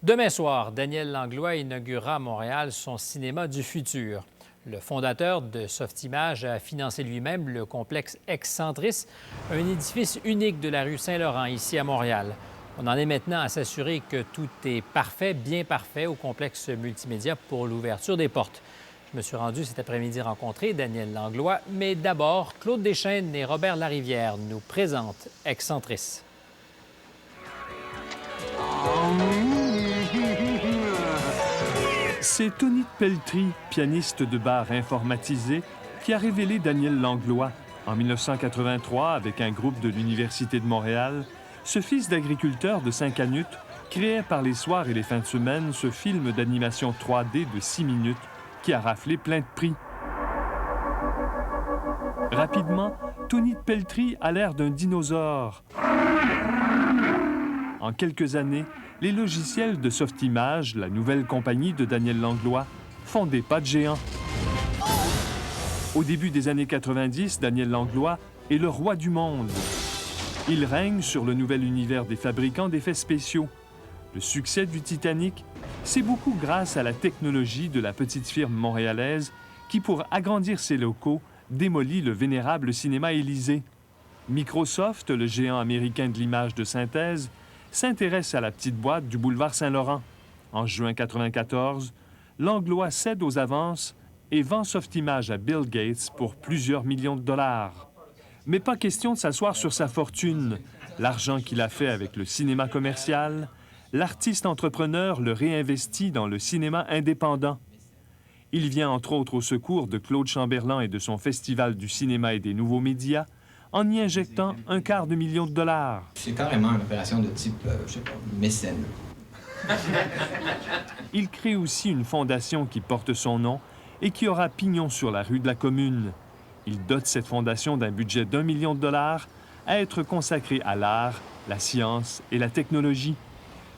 Demain soir, Daniel Langlois inaugurera à Montréal son cinéma du futur. Le fondateur de Softimage a financé lui-même le complexe Excentris, un édifice unique de la rue Saint-Laurent, ici à Montréal. On en est maintenant à s'assurer que tout est parfait, bien parfait, au complexe multimédia pour l'ouverture des portes. Je me suis rendu cet après-midi rencontrer Daniel Langlois, mais d'abord, Claude Deschênes et Robert Larivière nous présentent Excentris. C'est Tony Pelletry, pianiste de bar informatisé, qui a révélé Daniel Langlois. En 1983, avec un groupe de l'Université de Montréal, ce fils d'agriculteur de Saint-Canute créait par les soirs et les fins de semaine ce film d'animation 3D de 6 minutes qui a raflé plein de prix. Rapidement, Tony Pelletry a l'air d'un dinosaure. En quelques années, les logiciels de Softimage, la nouvelle compagnie de Daniel Langlois, font des pas de géant. Au début des années 90, Daniel Langlois est le roi du monde. Il règne sur le nouvel univers des fabricants d'effets spéciaux. Le succès du Titanic, c'est beaucoup grâce à la technologie de la petite firme montréalaise qui, pour agrandir ses locaux, démolit le vénérable cinéma Élysée. Microsoft, le géant américain de l'image de synthèse, s'intéresse à la petite boîte du boulevard Saint-Laurent. En juin 1994, Langlois cède aux avances et vend Softimage à Bill Gates pour plusieurs millions de dollars. Mais pas question de s'asseoir sur sa fortune. L'argent qu'il a fait avec le cinéma commercial, l'artiste entrepreneur le réinvestit dans le cinéma indépendant. Il vient entre autres au secours de Claude Chamberlain et de son Festival du cinéma et des nouveaux médias, en y injectant $250 000. C'est carrément une opération de type, je sais pas, mécène. Il crée aussi une fondation qui porte son nom et qui aura pignon sur la rue de la Commune. Il dote cette fondation d'un budget d'1 million de dollars à être consacré à l'art, la science et la technologie.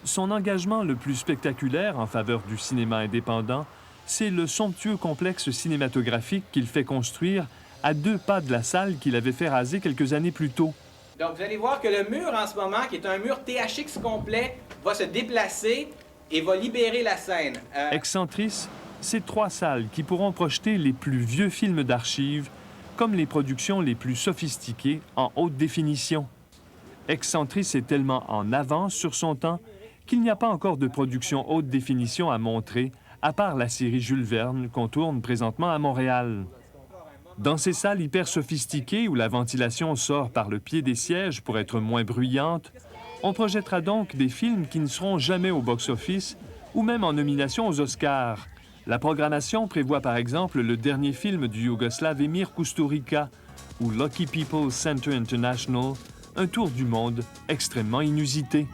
Son engagement le plus spectaculaire en faveur du cinéma indépendant, c'est le somptueux complexe cinématographique qu'il fait construire à 2 pas de la salle qu'il avait fait raser quelques années plus tôt. Donc, vous allez voir que le mur en ce moment, qui est un mur THX complet, va se déplacer et va libérer la scène. Excentris, c'est 3 salles qui pourront projeter les plus vieux films d'archives, comme les productions les plus sophistiquées en haute définition. Excentris est tellement en avance sur son temps qu'il n'y a pas encore de production haute définition à montrer, à part la série Jules Verne qu'on tourne présentement à Montréal. Dans ces salles hyper sophistiquées où la ventilation sort par le pied des sièges pour être moins bruyante, on projettera donc des films qui ne seront jamais au box-office ou même en nomination aux Oscars. La programmation prévoit par exemple le dernier film du Yougoslave Emir Kusturica ou Lucky People Center International, un tour du monde extrêmement inusité.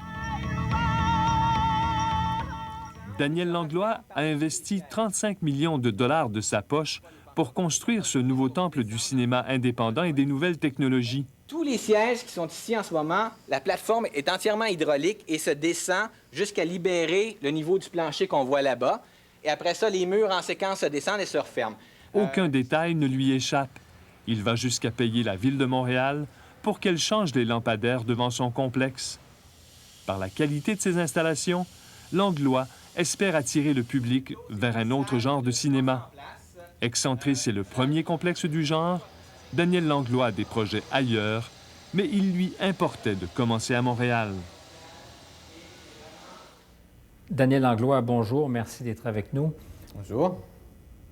Daniel Langlois a investi 35 millions de dollars de sa poche pour construire ce nouveau temple du cinéma indépendant et des nouvelles technologies. Tous les sièges qui sont ici en ce moment, la plateforme est entièrement hydraulique et se descend jusqu'à libérer le niveau du plancher qu'on voit là-bas. Et après ça, les murs en séquence se descendent et se referment. Aucun détail ne lui échappe. Il va jusqu'à payer la Ville de Montréal pour qu'elle change les lampadaires devant son complexe. Par la qualité de ses installations, Langlois espère attirer le public vers un autre genre de cinéma. Excentris est le premier complexe du genre. Daniel Langlois a des projets ailleurs, mais il lui importait de commencer à Montréal. Daniel Langlois, bonjour, merci d'être avec nous. Bonjour.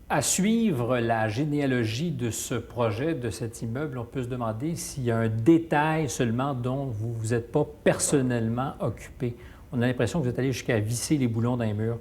À suivre la généalogie de ce projet, de cet immeuble, on peut se demander s'il y a un détail seulement dont vous ne vous êtes pas personnellement occupé. On a l'impression que vous êtes allé jusqu'à visser les boulons d'un mur.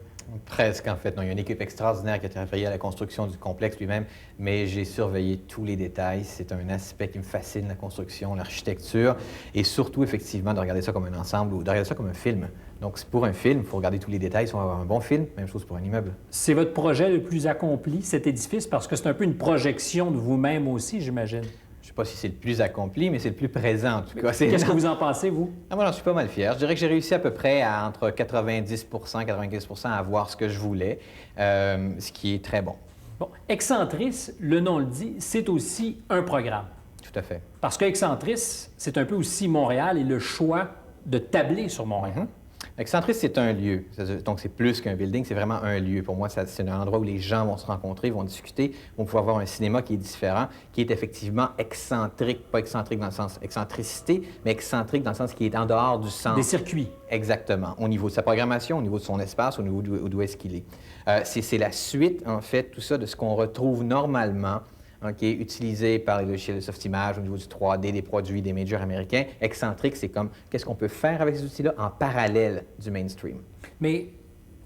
Presque, en fait. Non, il y a une équipe extraordinaire qui a travaillé à la construction du complexe lui-même, mais j'ai surveillé tous les détails. C'est un aspect qui me fascine, la construction, l'architecture, et surtout, effectivement, de regarder ça comme un ensemble ou de regarder ça comme un film. Donc, pour un film, il faut regarder tous les détails si on va avoir un bon film. Même chose pour un immeuble. C'est votre projet le plus accompli, cet édifice, parce que c'est un peu une projection de vous-même aussi, j'imagine. Je ne sais pas si c'est le plus accompli, mais c'est le plus présent, en tout cas. Qu'est-ce que vous en pensez, vous? Ah, moi, j'en suis pas mal fier. Je dirais que j'ai réussi à peu près à entre 90 95 à avoir ce que je voulais, ce qui est très bon. Bon, Excentris, le nom le dit, c'est aussi un programme. Tout à fait. Parce que Excentris, c'est un peu aussi Montréal et le choix de tabler sur Montréal. Excentris, c'est un lieu. Donc, c'est plus qu'un building, c'est vraiment un lieu. Pour moi, c'est un endroit où les gens vont se rencontrer, vont discuter, vont pouvoir voir un cinéma qui est différent, qui est effectivement excentrique, pas excentrique dans le sens excentricité, mais excentrique dans le sens qui est en dehors du centre. Des circuits. Exactement. Au niveau de sa programmation, au niveau de son espace, au niveau d'où est-ce qu'il est. C'est la suite, en fait, tout ça, de ce qu'on retrouve normalement, qui est utilisé par les logiciels de Softimage au niveau du 3D, des produits des majors américains. Excentrique, c'est comme qu'est-ce qu'on peut faire avec ces outils-là en parallèle du mainstream. Mais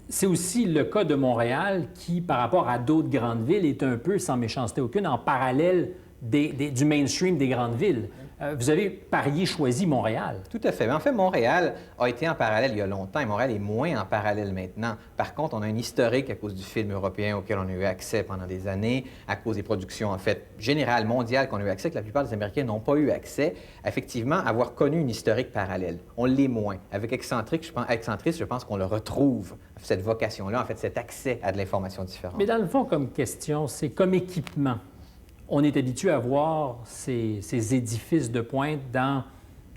c'est aussi le cas de Montréal qui, par rapport à d'autres grandes villes, est un peu, sans méchanceté aucune, en parallèle du mainstream des grandes villes. Vous avez parié, choisi Montréal. Tout à fait. Mais en fait, Montréal a été en parallèle il y a longtemps et Montréal est moins en parallèle maintenant. Par contre, on a un historique à cause du film européen auquel on a eu accès pendant des années, à cause des productions, en fait, générales, mondiales qu'on a eu accès, que la plupart des Américains n'ont pas eu accès. Effectivement, avoir connu une historique parallèle. On l'est moins. Avec Excentris, je pense qu'on le retrouve, cette vocation-là, en fait, cet accès à de l'information différente. Mais dans le fond, comme question, c'est comme équipement. On est habitué à voir ces édifices de pointe dans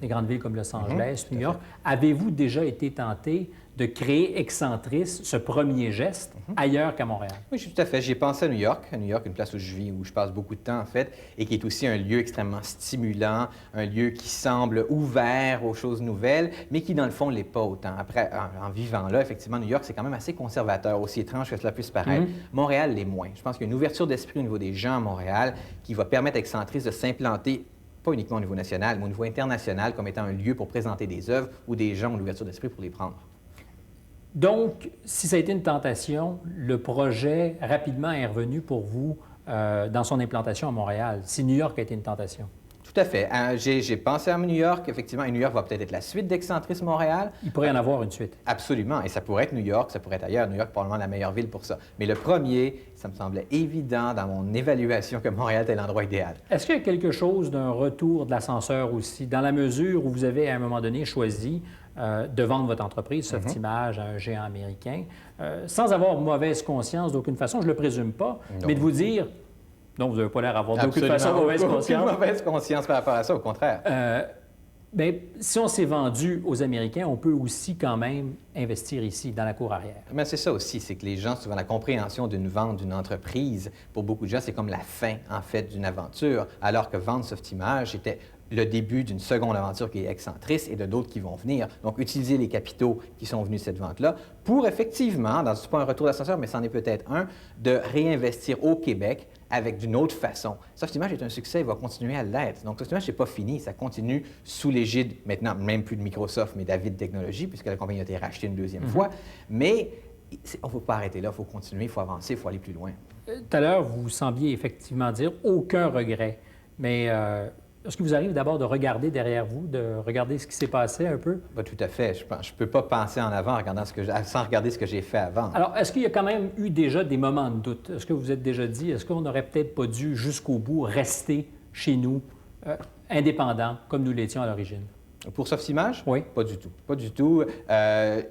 des grandes villes comme Los Angeles, New York. Avez-vous déjà été tenté de créer Excentris, ce premier geste, ailleurs qu'à Montréal? Oui, tout à fait. J'y ai pensé à New York, une place où je vis, où je passe beaucoup de temps, en fait, et qui est aussi un lieu extrêmement stimulant, un lieu qui semble ouvert aux choses nouvelles, mais qui, dans le fond, ne l'est pas autant. Après, en vivant là, effectivement, New York, c'est quand même assez conservateur, aussi étrange que cela puisse paraître. Montréal l'est moins. Je pense qu'il y a une ouverture d'esprit au niveau des gens à Montréal qui va permettre à Excentris de s'implanter pas uniquement au niveau national, mais au niveau international, comme étant un lieu pour présenter des œuvres où des gens ont l'ouverture d'esprit pour les prendre. Donc, si ça a été une tentation, le projet rapidement est revenu pour vous dans son implantation à Montréal, si New York a été une tentation. Tout à fait. J'ai pensé à New York, effectivement, et New York va peut-être être la suite d'Excentris Montréal. Il pourrait y en avoir une suite. Absolument, et ça pourrait être New York, ça pourrait être ailleurs. New York est probablement la meilleure ville pour ça. Mais le premier, ça me semblait évident dans mon évaluation que Montréal était l'endroit idéal. Est-ce qu'il y a quelque chose d'un retour de l'ascenseur aussi, dans la mesure où vous avez à un moment donné choisi de vendre votre entreprise, Softimage, à un géant américain, sans avoir mauvaise conscience d'aucune façon, je ne le présume pas, mais de vous dire... Non, vous n'avez pas l'air d'avoir d'aucune façon mauvaise conscience. Aucune mauvaise conscience par rapport à ça, au contraire. Bien, si on s'est vendu aux Américains, on peut aussi quand même investir ici, dans la cour arrière. Mais c'est ça aussi, c'est que les gens, souvent, la compréhension d'une vente d'une entreprise, pour beaucoup de gens, c'est comme la fin, en fait, d'une aventure, alors que vendre Softimage, c'était le début d'une seconde aventure qui est Excentris et de d'autres qui vont venir. Donc, utiliser les capitaux qui sont venus de cette vente-là pour effectivement, dans ce pas un retour d'ascenseur, mais c'en est peut-être un, de réinvestir au Québec avec d'une autre façon. Softimage est un succès, il va continuer à l'être. Donc, Softimage, c'est pas fini, ça continue sous l'égide, maintenant, même plus de Microsoft, mais d'Avid Technologies, puisque la compagnie a été rachetée une deuxième fois. Mais on ne peut pas arrêter là, il faut continuer, il faut avancer, il faut aller plus loin. Tout à l'heure, vous sembliez effectivement dire aucun regret, mais... Est-ce qu'il vous arrive d'abord de regarder derrière vous, de regarder ce qui s'est passé un peu? Bien, tout à fait. Je ne peux pas penser en avant sans regarder ce que j'ai fait avant. Alors, est-ce qu'il y a quand même eu déjà des moments de doute? Est-ce que vous vous êtes déjà dit, est-ce qu'on n'aurait peut-être pas dû jusqu'au bout rester chez nous, indépendants, comme nous l'étions à l'origine? Pour Softimage? Oui. Pas du tout. Pas du tout.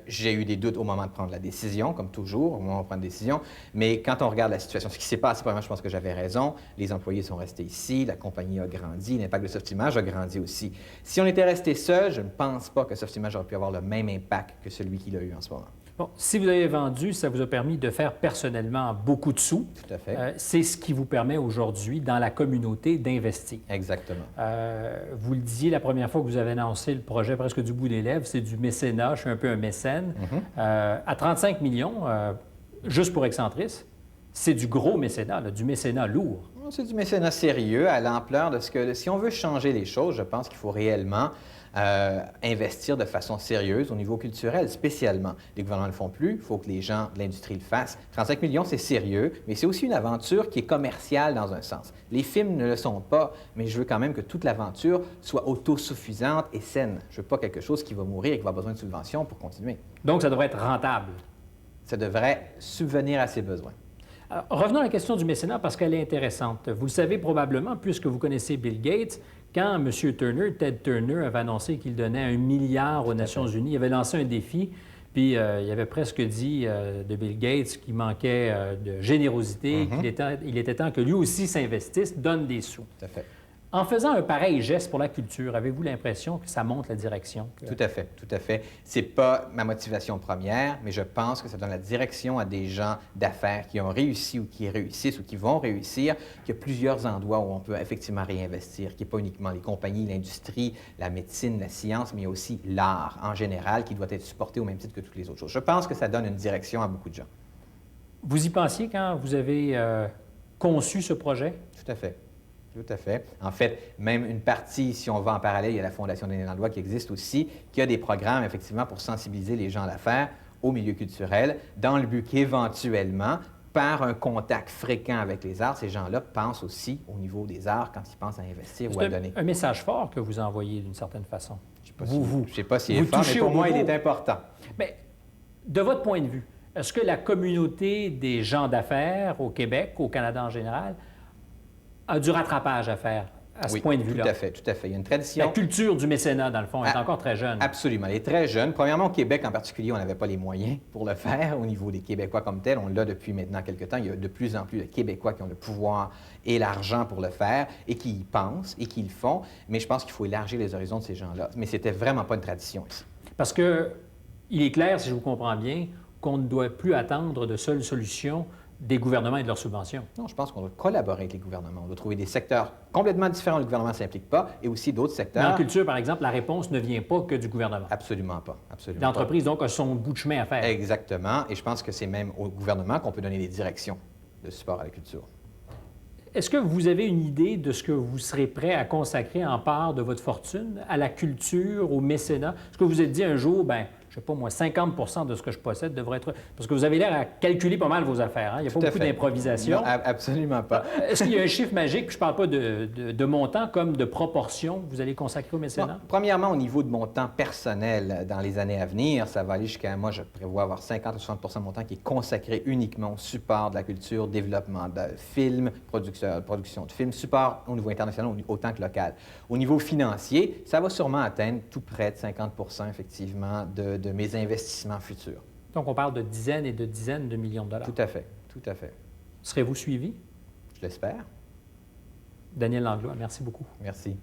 J'ai eu des doutes au moment de prendre la décision, comme toujours, au moment de prendre la décision. Mais quand on regarde la situation, ce qui s'est passé, premièrement, je pense que j'avais raison. Les employés sont restés ici, la compagnie a grandi, l'impact de Softimage a grandi aussi. Si on était resté seul, je ne pense pas que Softimage aurait pu avoir le même impact que celui qu'il a eu en ce moment. Bon, si vous avez vendu, ça vous a permis de faire personnellement beaucoup de sous. Tout à fait. C'est ce qui vous permet aujourd'hui, dans la communauté, d'investir. Exactement. Vous le disiez la première fois que vous avez annoncé le projet presque du bout des lèvres, c'est du mécénat, je suis un peu un mécène. À 35 millions, juste pour Excentris, c'est du gros mécénat, là, du mécénat lourd. C'est du mécénat sérieux à l'ampleur de ce que... Si on veut changer les choses, je pense qu'il faut réellement investir de façon sérieuse au niveau culturel, spécialement. Les gouvernements ne le font plus, il faut que les gens de l'industrie le fassent. 35 millions, c'est sérieux, mais c'est aussi une aventure qui est commerciale dans un sens. Les films ne le sont pas, mais je veux quand même que toute l'aventure soit autosuffisante et saine. Je ne veux pas quelque chose qui va mourir et qui va avoir besoin de subventions pour continuer. Donc, ça devrait être rentable. Ça devrait subvenir à ses besoins. Alors, revenons à la question du mécénat parce qu'elle est intéressante. Vous le savez probablement, puisque vous connaissez Bill Gates, quand M. Turner, Ted Turner, avait annoncé qu'il donnait 1 milliard aux Nations Unies, il avait lancé un défi, puis il avait presque dit de Bill Gates qu'il manquait de générosité, qu'il était temps que lui aussi s'investisse, donne des sous. Tout à fait. En faisant un pareil geste pour la culture, avez-vous l'impression que ça montre la direction? Tout à fait, tout à fait. C'est pas ma motivation première, mais je pense que ça donne la direction à des gens d'affaires qui ont réussi ou qui réussissent ou qui vont réussir, qu'il y a plusieurs endroits où on peut effectivement réinvestir, qui n'est pas uniquement les compagnies, l'industrie, la médecine, la science, mais aussi l'art en général qui doit être supporté au même titre que toutes les autres choses. Je pense que ça donne une direction à beaucoup de gens. Vous y pensiez quand vous avez conçu ce projet? Tout à fait. Tout à fait. En fait, même une partie, si on va en parallèle, il y a la Fondation Daniel Langlois qui existe aussi, qui a des programmes, effectivement, pour sensibiliser les gens d'affaires au milieu culturel, dans le but qu'éventuellement, par un contact fréquent avec les arts, ces gens-là pensent aussi au niveau des arts quand ils pensent à investir ou à donner. C'est un message fort que vous envoyez d'une certaine façon. Je ne sais pas s'il est vous fort, mais touchez pour au moi, il bobo. est important. Mais de votre point de vue, est-ce que la communauté des gens d'affaires au Québec, au Canada en général, a du rattrapage à faire à ce point de vue-là? Tout à fait, tout à fait. Il y a une tradition. La culture du mécénat, dans le fond, est encore très jeune. Absolument. Elle est très jeune. Premièrement, au Québec en particulier, on n'avait pas les moyens pour le faire au niveau des Québécois comme tels. On l'a depuis maintenant quelques temps. Il y a de plus en plus de Québécois qui ont le pouvoir et l'argent pour le faire et qui y pensent et qui le font. Mais je pense qu'il faut élargir les horizons de ces gens-là. Mais c'était vraiment pas une tradition ici. Parce que il est clair, si je vous comprends bien, qu'on ne doit plus attendre de seules solutions des gouvernements et de leurs subventions. Non, je pense qu'on doit collaborer avec les gouvernements. On doit trouver des secteurs complètement différents où le gouvernement ne s'implique pas et aussi d'autres secteurs. Mais en culture, par exemple, la réponse ne vient pas que du gouvernement. Absolument pas. Absolument L'entreprise, donc, a son bout de chemin à faire. Exactement. Et je pense que c'est même au gouvernement qu'on peut donner des directions de support à la culture. Est-ce que vous avez une idée de ce que vous serez prêt à consacrer en part de votre fortune à la culture, au mécénat? Est-ce que vous vous êtes dit un jour, bien, je ne sais pas moi, 50 de ce que je possède devrait être... Parce que vous avez l'air à calculer pas mal vos affaires, hein? Il n'y a pas beaucoup d'improvisation. Non, absolument pas. Est-ce qu'il y a un chiffre magique, puis je ne parle pas de montant, comme de proportion que vous allez consacrer au mécénat? Bon, premièrement, au niveau de mon temps personnel dans les années à venir, ça va aller jusqu'à, moi, je prévois avoir 50 à 60 de mon temps qui est consacré uniquement au support de la culture, développement de films, production de films, support au niveau international autant que local. Au niveau financier, ça va sûrement atteindre tout près de 50 effectivement de mes investissements futurs. Donc, on parle de dizaines et de dizaines de millions de dollars. Tout à fait, tout à fait. Serez-vous suivi? Je l'espère. Daniel Langlois, merci beaucoup. Merci.